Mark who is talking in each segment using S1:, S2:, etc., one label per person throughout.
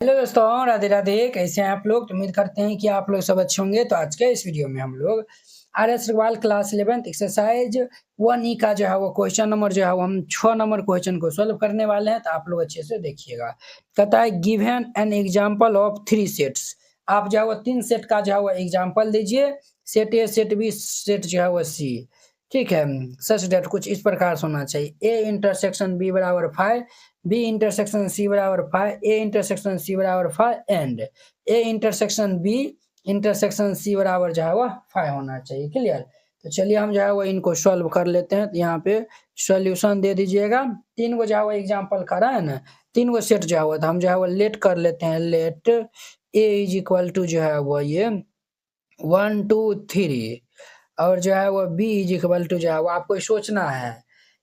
S1: Hello दोस्तों, राधे राधे। कैसे हैं आप लोग? तो उम्मीद करते हैं कि आप लोग सब अच्छे होंगे। तो आज के इस वीडियो में हम लोग RS. Agarwal class 11th exercise 1E का जो है वो क्वेश्चन नंबर जो है वो हम 6 नंबर क्वेश्चन को सॉल्व करने वाले हैं। तो आप लोग अच्छे से देखिएगा। कहता है given an example of 3 sets. आप जो है वो 3 सेट का जो है वो एग्जाम्पल दीजिए। Set A, set B, set जो है वो सी। ठीक है, सच डेट कुछ इस प्रकार से होना चाहिए। ए इंटरसेक्शन बी बराबर 5, बी इंटरसेक्शन सी बराबर 5, ए इंटरसेक्शन सी बराबर 5 and A intersection B intersection C बराबर जो है वह 5 होना चाहिए। क्लियर? तो चलिए हम जो है वो इनको सॉल्व कर लेते हैं। तो यहाँ पे सॉल्यूशन दे दीजिएगा। 3 गो जो है वो एग्जाम्पल करा है ना, 3 गो सेट जो है वो, तो हम जो है वो लेट कर लेते हैं। Let A is equal to जो है वो ये 1 2 3 और जो है वो बी इज इक्वल टू जो है वो आपको सोचना है।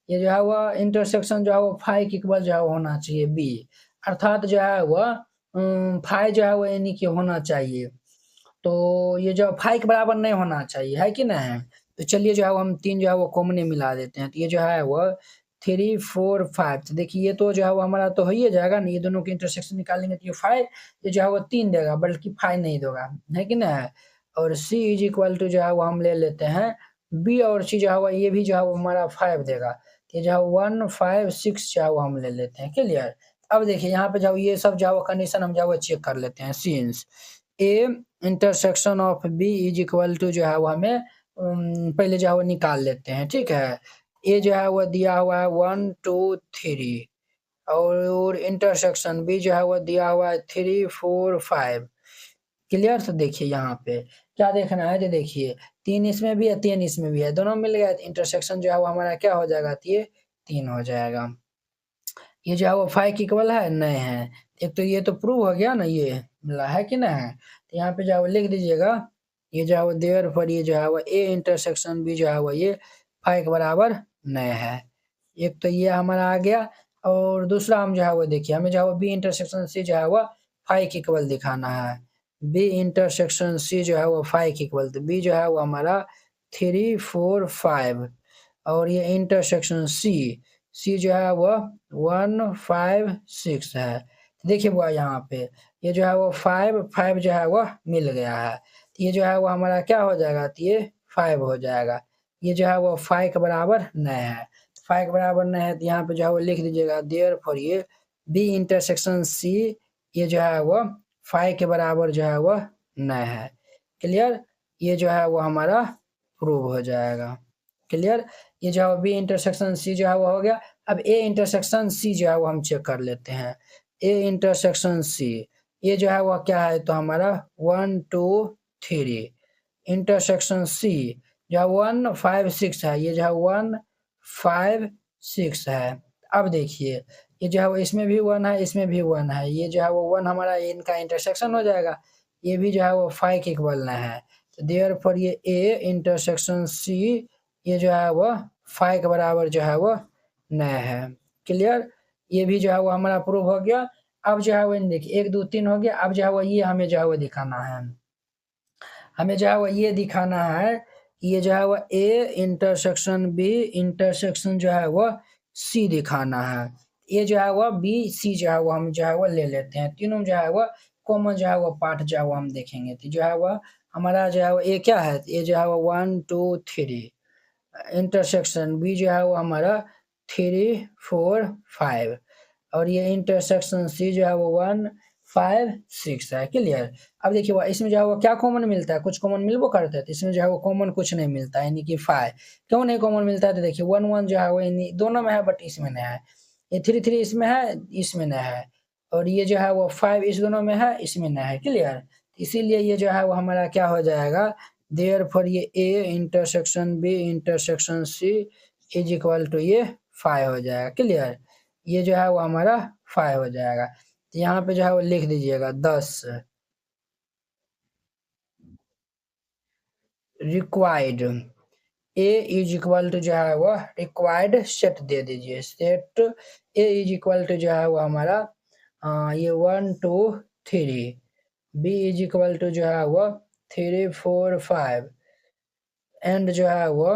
S1: ये जो है वो इंटरसेक्शन जो है वो 5 के इक्वल जो है वो होना चाहिए बी, अर्थात जो है वो 5 जो है वो यानी कि होना चाहिए। तो ये जो 5 के बराबर नहीं होना चाहिए, है कि नहीं? तो चलिए जो है वो हम 3 जो है वो कॉमन मिला देते हैं। तो ये जो है वो 3 4 5, तो देखिए ये तो जो है वो हमारा तो हो ही जाएगा ना। ये दोनों के इंटरसेक्शन निकालेंगे तो ये 5, ये जो है वो 3 देगा, बल्कि 5 नहीं देगा, है कि नहीं? और सी इज इक्वल टू जो है वो हम ले लेते हैं बी, और सी जो है वो ये भी जो है वो हमारा 5 देगा। तो ये जो है 1 5 6 जो है वो हम ले लेते हैं। क्लियर? अब देखिए यहाँ पे जो ये सब जो है वो कंडीशन हम जो है वो चेक कर लेते हैं। Since A intersection of B is equal to जो है वो हमें पहले जो है वो निकाल लेते हैं। ठीक है, ए जो है वो दिया हुआ है 1 2 3 और इंटरसेक्शन बी जो है वो दिया हुआ है 3 4 5। क्लियर? तो देखिए यहाँ पे क्या देखना है, जो देखिए 3 इसमें भी है 3 इसमें भी है, दोनों मिल गया। इंटरसेक्शन जो है वो हमारा क्या हो जाएगा? तो ये 3 हो जाएगा। ये जो है वो 5 के इक्वल है? नहीं है। एक तो ये तो प्रूव हो गया ना, ये मिला है कि नहीं है? तो यहाँ पे जो है वो लिख दीजिएगा, ये जो है वो देयरफॉर ये जो है वो ए इंटरसेक्शन बी जो है वो ये 5 के बराबर नहीं है। एक तो ये हमारा आ गया, और दूसरा हम जो है वो देखिए, हमें जो है वो बी इंटरसेक्शन सी जो है वो 5 के इक्वल दिखाना है। बी इंटरसेक्शन सी जो है वो 5 के इक्वल, तो बी जो है वो हमारा 3 4 5 और ये इंटरसेक्शन सी, सी जो है वो 1 5 6 है। देखिए बुआ यहाँ पे ये जो है वो 5 5 जो है वो मिल गया है। तो ये जो है वो हमारा क्या हो जाएगा? तो ये 5 हो जाएगा। ये जो है वो 5 के बराबर नहीं है। 5 के बराबर नहीं है तो यहाँ पे जो है वो लिख दीजिएगा देयरफॉर ये बी इंटरसेक्शन सी ये जो है वो 5 के बराबर जो है वो नहीं है। क्लियर? ये जो है वो हमारा प्रूव हो जाएगा। क्लियर? ये जो है बी इंटरसेक्शन सी जो है वो हो गया। अब ए इंटरसेक्शन सी जो है वो हम चेक कर लेते हैं। ए इंटरसेक्शन सी ये जो है वो क्या है? तो हमारा 1 2 3 इंटरसेक्शन सी जो है 1 5 6 है। ये जो है 1 5 6 है। अब देखिए ये जो है वो इसमें भी 1 है, इसमें भी 1 है। ये जो है वो 1 हमारा इनका इंटरसेक्शन हो जाएगा। ये भी जो है वो 5 के इक्वल नहीं है। तो देयरफॉर ये ए इंटरसेक्शन सी ये जो है वो 5 के बराबर जो है वो नहीं है। क्लियर? ये भी जो है वो हमारा प्रूव हो गया। अब जो है वो देखिए 1 2 3 हो गया। अब जो है वो ये हमें जो है वो दिखाना है। हमें जो है वो ये दिखाना है कि ये जो है वो ए इंटरसेक्शन बी इंटरसेक्शन जो है वो सी दिखाना है। ये जो है वो बी सी जो है वो हम जो है वो ले लेते हैं। तीनों जो है वो कॉमन जो है वो पार्ट जो है वो हम देखेंगे। तो जो है वो हमारा जो है वो ए क्या है? ये जो है वो 1 2 3 इंटरसेक्शन बी जो है वो हमारा 3 4 5 और ये इंटरसेक्शन सी जो है वो 1 5 6 है। क्लियर? अब देखिए वो इसमें जो है वो क्या कॉमन मिलता है? कुछ कॉमन मिलबो करता है। तो इसमें जो है वो कॉमन कुछ नहीं मिलता है, यानी कि 5 क्यों नहीं कॉमन मिलता है? तो देखिए 1 1 जो है वो दोनों में है, बट इसमें नहीं है। ये 3 3 इसमें है, इसमें नहीं है। और ये जो है वो 5 इस दोनों में है, इसमें नहीं है। क्लियर? इसीलिए ये जो है वो हमारा क्या हो जाएगा? देयरफॉर ये A intersection B intersection C is equal to ये 5 हो जाएगा। क्लियर? ये जो है वो हमारा 5 हो जाएगा। तो यहाँ पे जो है वो लिख दीजिएगा 10 required A is equal to जो है वो रिक्वायर्ड सेट दे दीजिए। Set A is equal to जो है वो हमारा ये 1 2 3 बी इज इक्वल टू जो है वो 3 4 5 एंड जो है वो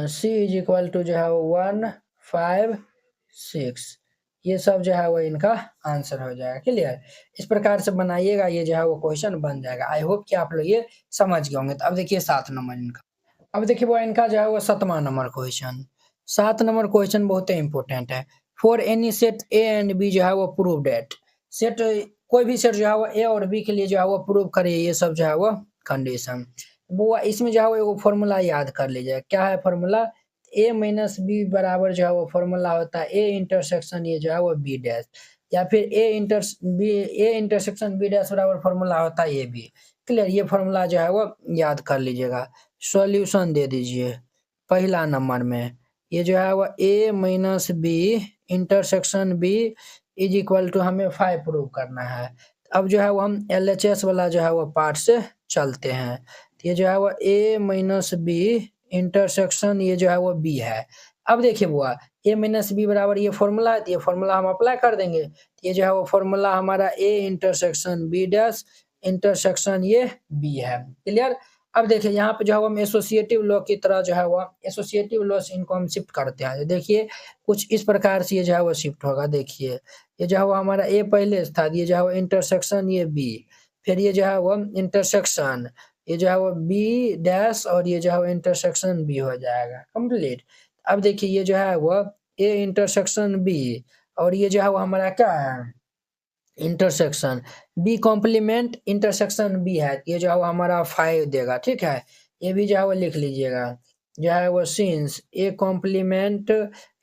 S1: सी इज इक्वल टू जो है 1 5 6 ये सब जो है वो इनका आंसर हो जाएगा। क्लियर? इस प्रकार से बनाइएगा, ये जो है वो क्वेश्चन बन जाएगा। आई होप कि आप लोग ये समझ गए होंगे। तो अब देखिए 7 नंबर इनका। अब देखिए वो इनका जो है वो 7वां नंबर क्वेश्चन। 7 नंबर क्वेश्चन बहुत ही इंपॉर्टेंट है। For any set A and B जो है वो प्रूव दैट। सेट कोई भी सेट जो है वो ए और बी के लिए जो है वो प्रूव करे, ये सब जो है वो कंडीशन। वो इसमें जो है वो एगो फॉर्मूला याद कर लीजिए। क्या है फॉर्मूला? ए माइनस बी बराबर जो है वो फॉर्मूला होता है ए इंटरसेक्शन ये जो है वो बी डैश, या फिर ए इंटरसेक्शन बी डैश बराबर फॉर्मूला होता है ए बी। क्लियर? ये फॉर्मूला जो है वो याद कर लीजिएगा। सॉल्यूशन दे दीजिए पहला नंबर में। ये जो है वो A minus B intersection B is equal to हमें 5 प्रूव करना है। अब जो है वो हम एलएचएस वाला जो है वो पार्ट से चलते हैं। तो ये जो है वो ए माइनस बी इंटरसेक्शन ये जो है वो बी है। अब देखिए बुआ, ए माइनस बी बराबर ये फॉर्मूला है, तो ये फॉर्मूला हम अप्लाई कर देंगे। तो ये जो है वो फॉर्मूला हमारा A intersection B dash intersection ये बी है। क्लियर? अब देखिए यहाँ पे जो है हम एसोसिएटिव लॉ की तरह जो है वो एसोसिएटिव लॉ से इनको हम शिफ्ट करते हैं। देखिए कुछ इस प्रकार से ये जो है वो शिफ्ट होगा। देखिए ये जो है वो हमारा ए पहले था, ये जो है वो इंटरसेक्शन ये बी, फिर ये जो है वो इंटरसेक्शन ये जो है वो बी डैश और ये जो है वो इंटरसेक्शन बी हो जाएगा कंप्लीट। अब देखिए ये जो है वो ए इंटरसेक्शन बी और ये जो है वो हमारा क्या है intersection B complement intersection B है। ये जो है वो हमारा 5 देगा। ठीक है, ये भी जो है वो लिख लीजिएगा। जो है वो सिंस ए कॉम्प्लीमेंट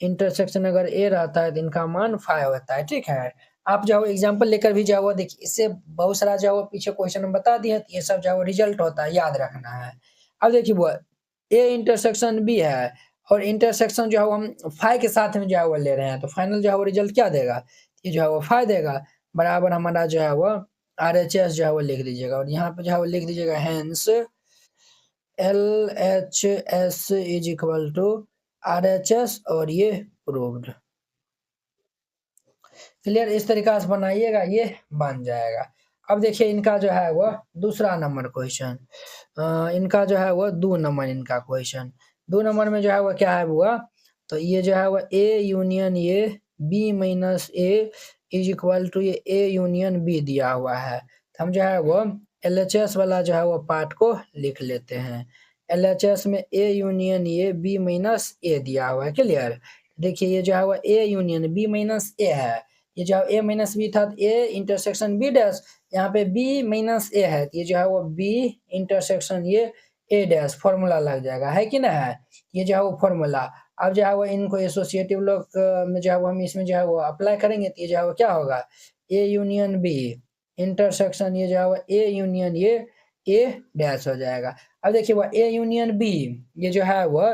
S1: इंटरसेक्शन अगर ए रहता है तो इनका मान 5 होता है। ठीक है, आप जो है एग्जाम्पल लेकर भी जो है वो देखिए, इससे बहुत सारा जो है वो पीछे क्वेश्चन में बता दिए, ये सब जो है वो रिजल्ट होता है, याद रखना है। अब देखिए वो ए इंटरसेक्शन बी है और इंटरसेक्शन जो है वो हम 5 के साथ में जो है वो ले रहे हैं, तो फाइनल जो है वो रिजल्ट क्या देगा? ये जो है वो 5 देगा। बराबर हमारा जो है वो आरएचएस जो है वो लिख दीजिएगा और यहाँ पे जो है वो लिख दीजिएगा hence LHS is equal to RHS और ये प्रूव्ड। क्लियर? इस तरीका से बनाइएगा, ये बन जाएगा। अब देखिए इनका जो है वो दूसरा नंबर क्वेश्चन। इनका जो है वो 2 नंबर इनका क्वेश्चन। 2 नंबर में जो है वो क्या है हुआ, तो ये जो है वो ए यूनियन ये B minus A is equal to ये ए यूनियन बी दिया हुआ है। तो हम जो है वो एलएचएस वाला जो है वो पार्ट को लिख लेते हैं। एलएचएस में ए यूनियन ये बी माइनस ए दिया हुआ है। क्लियर? देखिए ये जो है वो ए यूनियन बी माइनस ए है। ये जो ए माइनस बी था, ए इंटरसेक्शन बी डैश, यहाँ पे बी माइनस ए है, ये जो है वो बी इंटरसेक्शन ये ए डैश फॉर्मूला लग जाएगा, है कि ना है? ये जो है वो फॉर्मूला। अब जो है वो इनको एसोसिएटिव लॉ में जो है वो हम इसमें जो है वो अप्लाई करेंगे, तो ये जो है वो क्या होगा? ए यूनियन बी इंटरसेक्शन ये जो है वो ए यूनियन ये ए डैश हो जाएगा। अब देखिए वो ए यूनियन बी, ये जो है वो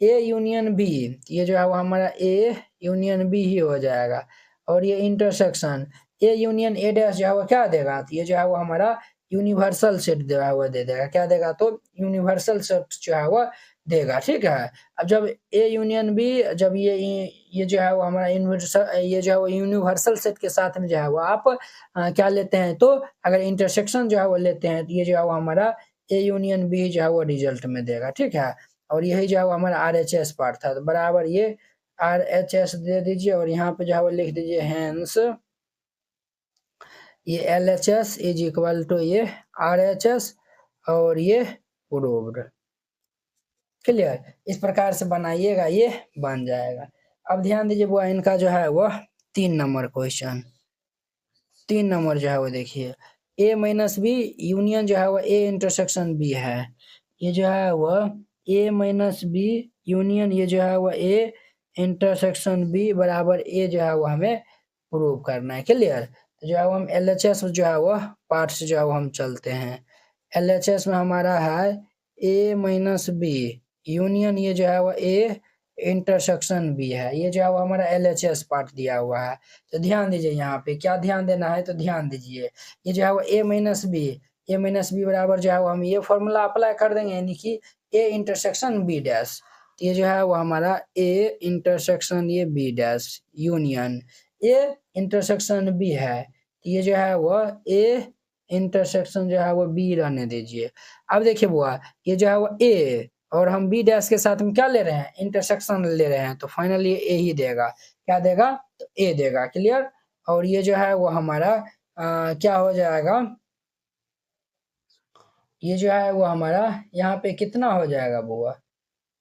S1: ए यूनियन बी, ये जो है वो हमारा ए यूनियन बी ही हो जाएगा। और ये intersection A union A dash जो है वो क्या देगा? तो ये जो है वो हमारा यूनिवर्सल सेट जो है वो दे देगा। क्या देगा? तो यूनिवर्सल सेट जो है वो देगा। ठीक है, अब जब ए यूनियन बी, जब ये जो है वो हमारा यूनिवर्सल, ये जो है वो यूनिवर्सल सेट के साथ में जो है वो आप क्या लेते हैं, तो अगर इंटरसेक्शन जो है वो लेते हैं तो ये जो है वो हमारा ए यूनियन बी जो है वो रिजल्ट में देगा। ठीक है, और यही जो है वो हमारा आरएचएस पार्ट था, तो बराबर ये आरएचएस दे दीजिए और यहाँ पे जो है वो लिख दीजिए हेंस ये एलएचएस इज इक्वल टू ये आरएचएस और ये प्रूव्ड। क्लियर? इस प्रकार से बनाइएगा, ये बन जाएगा। अब ध्यान दीजिए बुआ, इनका जो है वो 3 नंबर क्वेश्चन। 3 नंबर जो है वो देखिए ए माइनस बी यूनियन जो है वो ए इंटरसेक्शन बी है। ये जो है वो ए माइनस बी यूनियन ये जो है वो ए इंटरसेक्शन बी बराबर ए जो है वो हमें प्रूव करना है। क्लियर? तो जो है वो हम एलएचएस जो है वो पार्ट से जो है वो हम चलते हैं। एलएचएस में हमारा है ए माइनस बी यूनियन ये जो है वो ए इंटरसेक्शन बी है। ये जो है वो हमारा एलएचएस पार्ट दिया हुआ है। तो ध्यान दीजिए यहाँ पे क्या ध्यान देना है, तो ध्यान दीजिए ये जो है वो ए माइनस बी बराबर जो है वो हम ये फॉर्मूला अप्लाई कर देंगे, यानी कि ए इंटरसेक्शन बी डैश। तो ये जो है वो हमारा ए इंटरसेक्शन ये B dash union A intersection B है। तो ये जो है वो ए इंटरसेक्शन जो है वो बी रहने दीजिए। अब देखिए बुआ, ये जो है वो ए और हम बी डैश के साथ में क्या ले रहे हैं? इंटरसेक्शन ले रहे हैं, तो फाइनली ए ही देगा। क्या देगा? तो ए देगा। क्लियर। और ये जो है वो हमारा क्या हो जाएगा, ये जो है वो हमारा यहाँ पे कितना हो जाएगा बुआ,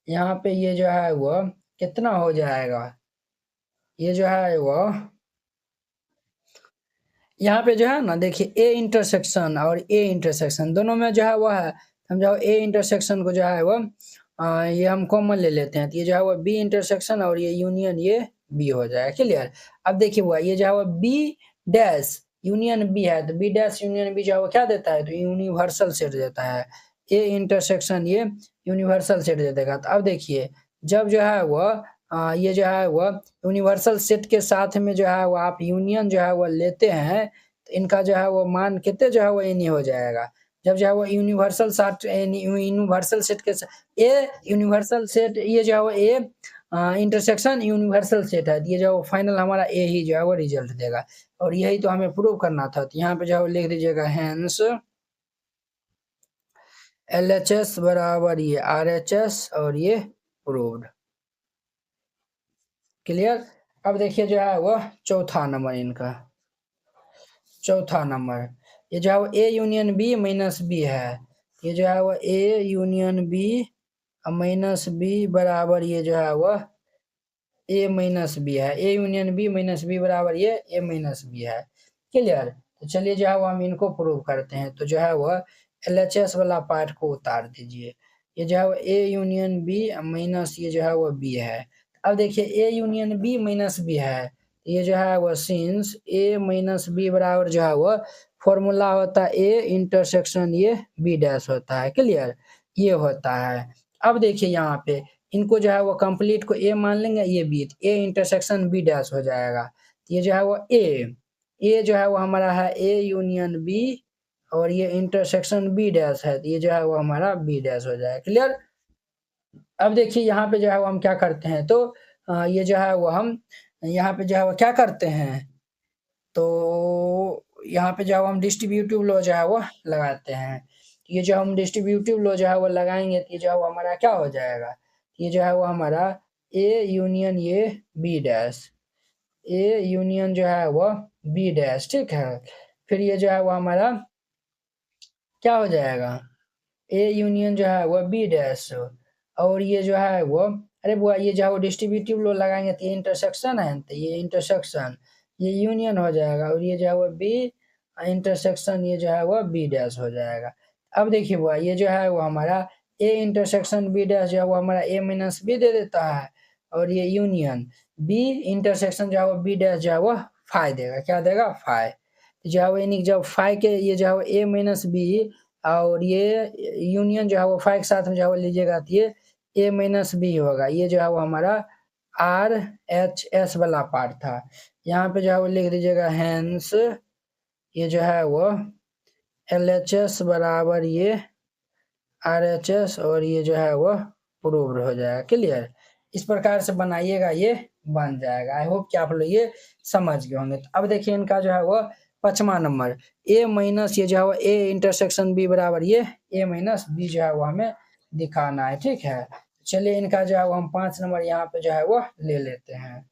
S1: यहाँ पे ये जो है वो कितना हो जाएगा, ये जो है वो यहाँ पे जो है ना देखिए ए इंटरसेक्शन और ए इंटरसेक्शन दोनों में जो है वो है, हम जो ए इंटरसेक्शन को जो है वो ये हम कॉमन ले लेते हैं, तो ये जो है वो बी इंटरसेक्शन और ये यूनियन ये बी हो जाएगा। क्लियर। अब देखिए वो ये जो है वो बी डैश यूनियन बी है, तो बी डैश यूनियन बी जो है वो क्या देता है, तो यूनिवर्सल सेट देता है। ए इंटरसेक्शन ये यूनिवर्सल सेट दे देगा। तो अब देखिए जब जो है वो ये जो है वो यूनिवर्सल सेट के साथ में जो है वो आप यूनियन जो है वो लेते हैं, तो इनका जो है वो मान कितने जो है वो एनी हो जाएगा। जब जो है वो यूनिवर्सल सेट के ए यूनिवर्सल सेट ये जो है वो ए इंटरसेक्शन यूनिवर्सल सेट है, ये जो फाइनल हमारा ए ही जो है वो रिजल्ट देगा। और यही तो हमें प्रूव करना था, तो यहाँ पे जो है वो लिख दीजिएगा हेंस LHS बराबर ये RHS और ये प्रूव्ड। क्लियर। अब देखिए जो है वो चौथा नंबर इनका, चौथा नंबर ये जो है वो A union B minus B है, ये जो है वो A union B minus B बराबर ये जो है वो ए माइनस बी है, A union B minus B बराबर ये ए माइनस बी है। क्लियर। तो चलिए जो है वो हम इनको प्रूव करते हैं, तो जो है वो LHS वाला पार्ट को उतार दीजिए, ये जो है वो ए यूनियन बी माइनस ये जो है वो बी है। अब देखिए A union B minus B है, ये जो है वो सिंस ए माइनस बी बराबर जो है वो फॉर्मूला होता है ए इंटरसेक्शन ये बी डैश होता है। क्लियर। ये होता है। अब देखिए यहाँ पे इनको जो है वो कंप्लीट को ए मान लेंगे, ये B, A intersection B dash हो जाएगा। तो ये जो है वो ए जो है वो हमारा है ए यूनियन बी और ये इंटरसेक्शन बी डैश है, तो ये जो है वो हमारा बी डैश हो जाएगा। क्लियर। अब देखिए यहाँ पे जो है वो हम क्या करते हैं, तो ये जो है वो हम यहाँ पे जो है वो क्या करते हैं, तो यहाँ पे जो है हम डिस्ट्रीब्यूटिव लॉ जो है वो लगाते हैं। ये जो हम डिस्ट्रीब्यूटिव लॉ जो है वो लगाएंगे, तो ये जो है वो हमारा क्या हो जाएगा, ये जो है वो हमारा ए यूनियन ये बी डैश, ए यूनियन जो है वो बी डैश। ठीक है। फिर ये जो है वो हमारा क्या हो जाएगा, ए यूनियन जो है वो बी डैश, और ये जो है वो अरे बुआ ये जो है वो डिस्ट्रीब्यूटिव लॉ लगाएंगे, तो ये इंटरसेक्शन है, तो ये इंटरसेक्शन ये यूनियन हो जाएगा, और ये जो है वो बी इंटरसेक्शन ये जो है वो बी डैश हो जाएगा। अब देखिए बुआ ये जो है वो हमारा ए इंटरसेक्शन बी डैश जो है वो हमारा ए माइनस बी दे देता है, और ये यूनियन बी इंटरसेक्शन जो है वो बी डैश जो है वो फाइ देगा। क्या देगा, फाइ। जो है वो यानी जब फाइ के ये जो है वो ए माइनस बी और ये यूनियन जो है वो फाइ के साथ में जो है वो लीजिएगा, तो ये ए माइनस बी होगा। ये जो है वो हमारा RHS वाला पार्ट था। यहाँ पे जो है वो लिख दीजिएगा हेंस ये जो है वो LHS बराबर ये RHS और ये जो है वो प्रूव्ड हो जाएगा। क्लियर। इस प्रकार से बनाइएगा, ये बन जाएगा। आई होप कि आप लोग ये समझ गए होंगे। तो अब देखिए इनका जो है वो 5वां नंबर ए माइनस ये जो है वो ए इंटरसेक्शन बी बराबर ये ए माइनस बी जो है वो हमें दिखाना है। ठीक है। चलिए इनका जो है वो हम 5 नंबर यहाँ पे जो है वो ले लेते हैं।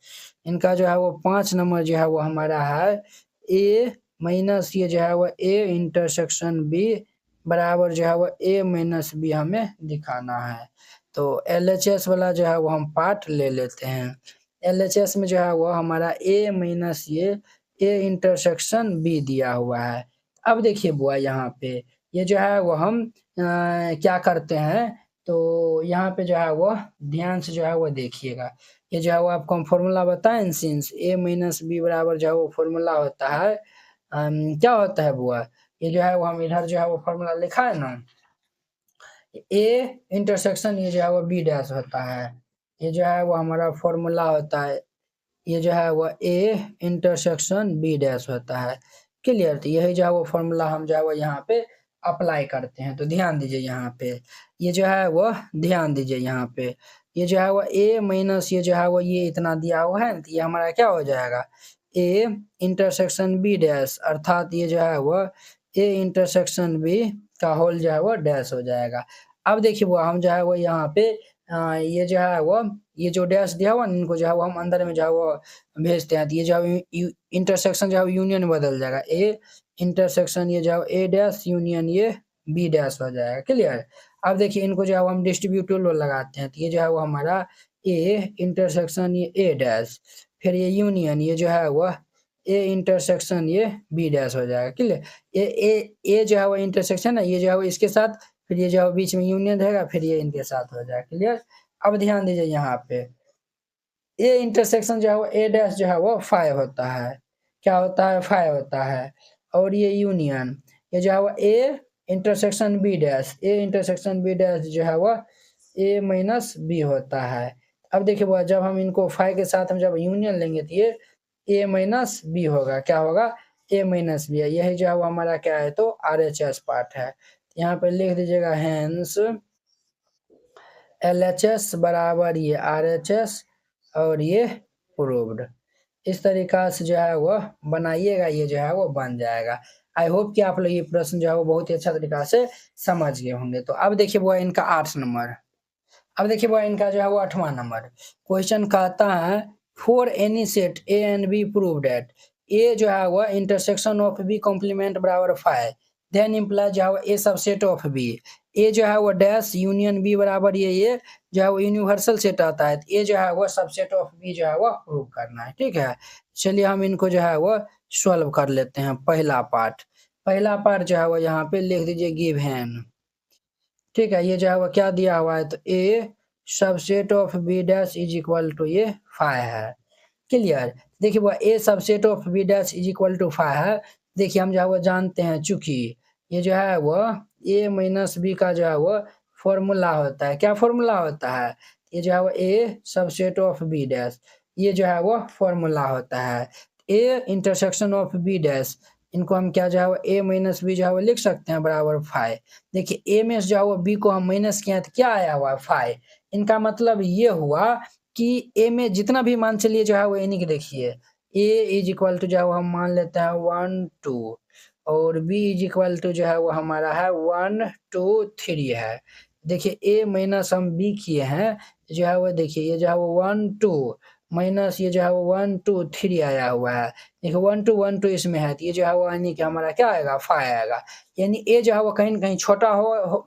S1: इनका जो है वो 5 नंबर जो है वो हमारा है ए माइनस ये जो है वो ए इंटरसेक्शन बी बराबर जो है वो ए माइनस बी हमें दिखाना है। तो LHS वाला जो है वो हम पार्ट ले लेते हैं। LHS में जो है वो हमारा ए माइनस ये इंटरसेक्शन बी दिया हुआ है। अब देखिए बुआ यहाँ पे ये जो है वो हम क्या करते हैं, तो यहाँ पे जो है वो ध्यान से जो है वो देखिएगा। ये जो है वो आपको हम फॉर्मूला बताएं, सिंस ए माइनस बी बराबर जो है वो फॉर्मूला होता है क्या होता है बुआ, ये जो है वो हम इधर जो है वो फॉर्मूला लिखा है ना, ए इंटरसेक्शन ये जो है वो बी डैश होता है। ये जो है वो हमारा फॉर्मूला होता है, ये जो है वो ए इंटरसेक्शन बी डैश होता है। क्लियर। तो यही जो है वो फॉर्मूला हम जो है वो यहाँ पे अप्लाई करते हैं। तो ध्यान दीजिए यहाँ पे, ये जो है वो ध्यान दीजिए यहाँ पे, ये जो है वो ए माइनस ये जो है वो ये इतना दिया हुआ है, तो ये हमारा क्या हो जाएगा ए इंटरसेक्शन बी डैश, अर्थात ये जो है वो ए इंटरसेक्शन बी का होल जो है वो डैश हो जाएगा। अब देखिए वो हम जो है वो यहाँ पे ये जो है वो ये जो डैश दिया हुआ इनको जो है वो हम अंदर में जो है वो भेजते हैं, तो ये जो है इंटरसेक्शन जो है यूनियन में बदल जाएगा, ए इंटरसेक्शन ये जो है ए डैश यूनियन ये बी डैश हो जाएगा। क्लियर। अब देखिए इनको जो है वो हम डिस्ट्रीब्यूटिव लॉ लगाते हैं, तो ये जो है वो हमारा ए इंटरसेक्शन ये ए डैश, फिर ये यूनियन ये जो है वो ए इंटरसेक्शन ये बी डैश हो जाएगा। क्लियर। ए जो है वो इंटरसेक्शन है, ये जो है वो इसके साथ, फिर ये जो है बीच में यूनियन रहेगा, फिर ये इनके साथ हो जाएगा। क्लियर। अब ध्यान दीजिए यहाँ पे ए इंटरसेक्शन जो है वो ए डैश जो है वो 5 होता है, क्या होता है 5 होता है, और ये यूनियन ये जो है वो A intersection B dash, A intersection B dash जो है वो ए माइनस बी होता है। अब देखिए वो जब हम इनको 5 के साथ हम जब यूनियन लेंगे तो ये ए माइनस बी होगा, क्या होगा ए माइनस बी है, यही जो है वो हमारा क्या है तो RHS पार्ट है। यहाँ पे लिख दीजिएगा हेंस LHS बराबर ये RHS और ये प्रूव्ड। इस तरीका से जो है वो बनाइएगा, ये जो है वो बन जाएगा। आई होप कि आप लोग ये प्रश्न जो है वो बहुत ही अच्छा तरीका से समझ गए होंगे। तो अब देखिए वो इनका 8 नंबर, अब देखिए वो इनका जो है वो 8वां नंबर क्वेश्चन कहता है for any set A and B prove that A जो है वो इंटरसेक्शन ऑफ बी कॉम्प्लीमेंट बराबर 5 देन इम्प्लाई जो है वो ए सबसेट ऑफ बी, ए जो है वो डैश यूनियन बी बराबर ये जो है वो यूनिवर्सल सेट आता है, तो ए जो है वो सबसेट ऑफ बी जो है वो प्रूव करना है। ठीक है, चलिए हम इनको जो है वो सॉल्व कर लेते हैं। पहला पार्ट जो है वो यहाँ पे लिख दीजिए गिवन। ठीक है, ये जो है वो क्या दिया हुआ है तो A subset of B dash is equal to ये 5 है। क्लियर। देखिए वो A subset of B dash is equal to 5 है। देखिए हम जो है वो जानते हैं चूंकि ये जो है वो ए माइनस बी का जो है वो फॉर्मूला होता है, क्या फॉर्मूला होता है, ये जो है वो A subset of B dash, ये जो है वो फॉर्मूला होता है। A intersection of B dash, इनको हम क्या जो है वो ए माइनस बी जो है वो लिख सकते हैं बराबर 5। देखिए ए में जो है वो बी को हम माइनस किया तो क्या आया हुआ है 5। इनका मतलब ये हुआ कि ए में जितना भी मान चलिए जो है वो यानी कि देखिए ए इज इक्वल टू जो है वो हम मान लेते हैं 1 2 और बी इज इक्वल टू जो है वो हमारा है 1 2 3 है। देखिए ए माइनस हम बी किए हैं जो है वो देखिए ये जो है वो 1 2 माइनस ये जो है वो 1 2 3 आया हुआ है। देखिए 1 2 1 2 इसमें है तो ये जो है वो यानी कि हमारा क्या आएगा 5 आएगा। यानी ए जो है वो कहीं न कहीं छोटा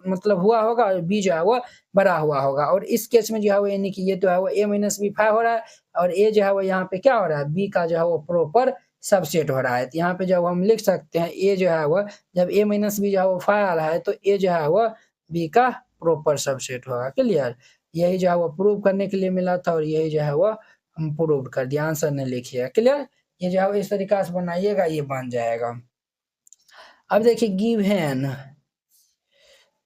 S1: मतलब हुआ होगा और बी जो है वो बड़ा हुआ होगा। और इस केस में जो है वो यानी कि ये तो है वो ए माइनस बी 5 हो रहा है और ए जो है वो यहाँ पे क्या हो रहा है बी का जो है वो प्रॉपर सबसेट हो रहा है। तो यहाँ पे जब हम लिख सकते हैं ए जो है वो जब ए माइनस बी जो है वो 5 आ रहा है तो ए जो है वो बी का प्रॉपर सबसेट होगा। क्लियर। यही जो है वो प्रूव करने के लिए मिला था और यही जो है वो हम प्रूव कर दिया, आंसर ने लिखिए। क्लियर। ये जो है इस तरीका से बनाइएगा, ये बन जाएगा। अब देखिए गिवन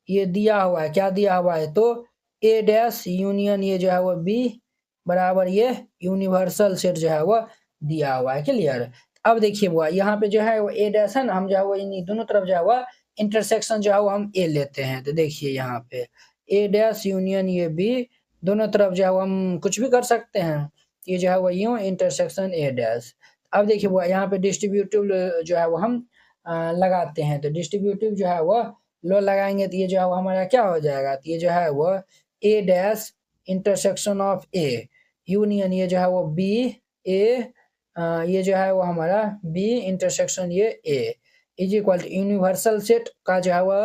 S1: ये दिया हुआ है, क्या दिया हुआ है तो ए डैश यूनियन ये जो है वो बी बराबर ये यूनिवर्सल सेट जो है वो दिया हुआ है। क्लियर। अब देखिए वो यहाँ पे जो है वो ए डैश है ना, हम जो है वो इन दोनों तरफ जो है वो इंटरसेक्शन जो है वो हम ए लेते हैं। तो देखिए यहाँ पे ए डैश यूनियन ये बी दोनों तरफ जो है वो हम कुछ भी कर सकते हैं। ये जो है वो यूं इंटरसेक्शन ए डैश। अब देखिए वो यहाँ पे डिस्ट्रीब्यूटिव जो है वो हम लगाते हैं। तो डिस्ट्रीब्यूटिव जो है वो लो लगाएंगे तो ये जो है वो हमारा क्या हो जाएगा तो ये जो है वो A dash intersection of A union ये जो है वो बी ए ये जो है वो हमारा बी इंटरसेक्शन ये A is equal to universal set का जो है वो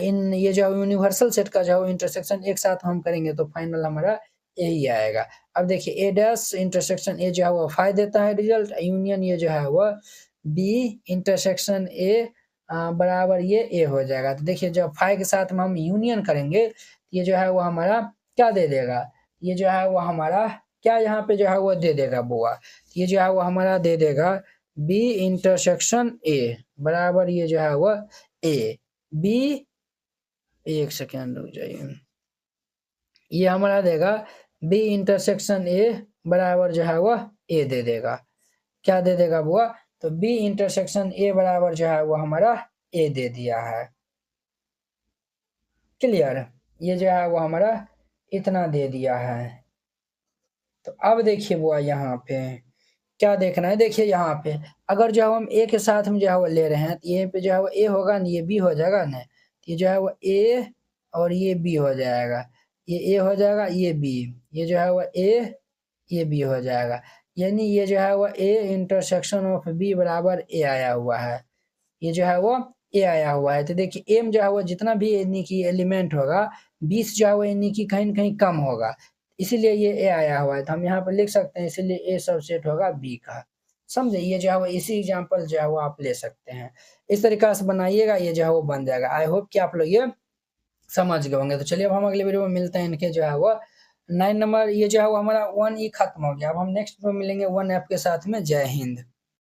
S1: इन ये जो यूनिवर्सल सेट का जो है वो इंटरसेक्शन एक साथ हम करेंगे तो फाइनल हमारा यही आएगा। अब देखिए ए डैश इंटरसेक्शन ए जो है वो 5 देता है रिजल्ट, यूनियन ये जो है वो बी इंटरसेक्शन ए बराबर ये ए हो जाएगा। तो देखिए जब 5 के साथ में हम यूनियन करेंगे तो ये जो है वो हमारा क्या दे देगा, ये जो है वो हमारा क्या यहाँ पे जो है वो दे देगा बुआ, ये जो है वो हमारा दे देगा बी इंटरसेक्शन ए बराबर ये जो है वो ए बी, एक सेकेंड रुक जाइए, ये हमारा देगा बी इंटरसेक्शन ए बराबर जो है वो ए दे देगा। क्या दे देगा बुआ तो बी इंटरसेक्शन ए बराबर जो है वो हमारा ए दे दिया है। क्लियर। ये जो है वो हमारा इतना दे दिया है। तो अब देखिए वो यहाँ पे क्या देखना है, देखिए यहाँ पे अगर जो हम ए के साथ में जो है वो ले रहे हैं तो ये पे जो है वो ए होगा ना, ये बी हो जाएगा ना, ये जो है वो ए और ये बी हो जाएगा। ये ए हो जाएगा, ये बी, ये जो है वो ए, ये बी हो जाएगा। यानी ये जो है वो ए इंटरसेक्शन ऑफ बी बराबर ए आया हुआ है, ये जो है वो ए आया हुआ है। तो देखिए एम जो है वो जितना भी यानी कि एलिमेंट होगा 20 जो है वो यानी कि कहीं न कहीं कम होगा, इसीलिए ये ए आया हुआ है। तो हम यहाँ पर लिख सकते हैं इसीलिए ए सबसेट होगा बी का। समझे? ये जो है वो इसी एग्जांपल जो है वो आप ले सकते हैं। इस तरीका से बनाइएगा, ये जो है वो बन जाएगा। आई होप कि आप लोग ये समझ गए होंगे। तो चलिए अब हम अगले वीडियो में मिलते हैं। इनके जो है वो 9 नंबर ये जो है वो हमारा 1 ई खत्म हो गया। अब हम नेक्स्ट में मिलेंगे 1 एफ के साथ में। जय हिंद।